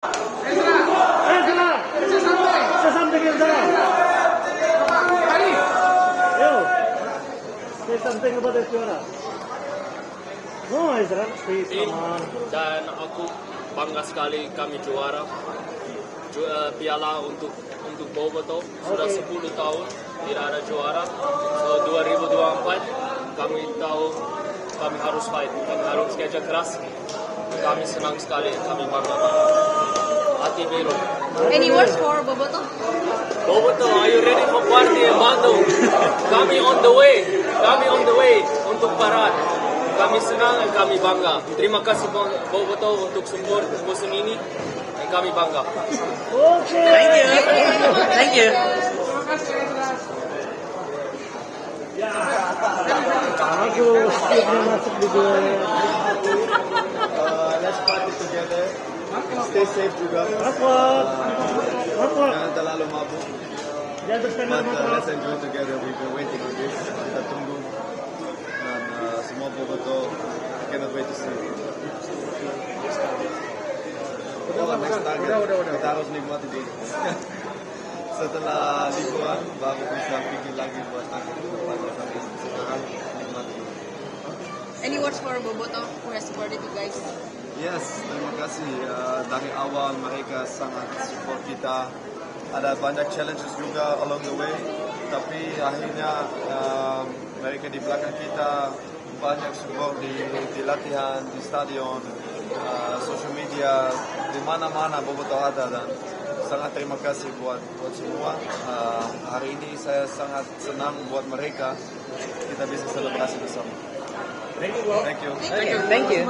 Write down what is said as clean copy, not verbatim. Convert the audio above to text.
Say something, Ezra. Yo, say something about the juara. No, Ezra, please, come on. Dan aku bangga sekali kami juara. Piala untuk Boboto sudah 10 tahun tidak ada juara. So 2024 kami tahu kami harus fight, kami harus kerja keras. Kami senang sekali, kami bangga. Hati biru. Any words for Boboto? Boboto, are you ready for party in Bandung? Kami on the way untuk parade. Kami senang dan kami bangga. Terima kasih Boboto untuk support musim ini. Dan kami bangga. Okay. Thank you. Aku skipnya masuk juga. Let's party together. Stay safe juga. Apa? Jangan terlalu mabuk. Jangan terkenal But apa? let's enjoy together. We've been waiting on this. Kita tunggu. Dan semua Boboto cannot wait to see. Next target. Kita harus nikmati dulu. Setelah liburan baru bisa pikir lagi buat target ke depan. Tapi sekarang nikmati. Any words for Boboto who has supported you guys? Yes, terima kasih. Dari awal mereka sangat support kita. Ada banyak challenges juga along the way. Tapi akhirnya mereka di belakang kita banyak support di latihan, di stadion, social media, di mana-mana Boboto ada dan sangat terima kasih buat semua. Hari ini saya sangat senang buat mereka kita bisa selebrasi bersama. Thank you. Thank you.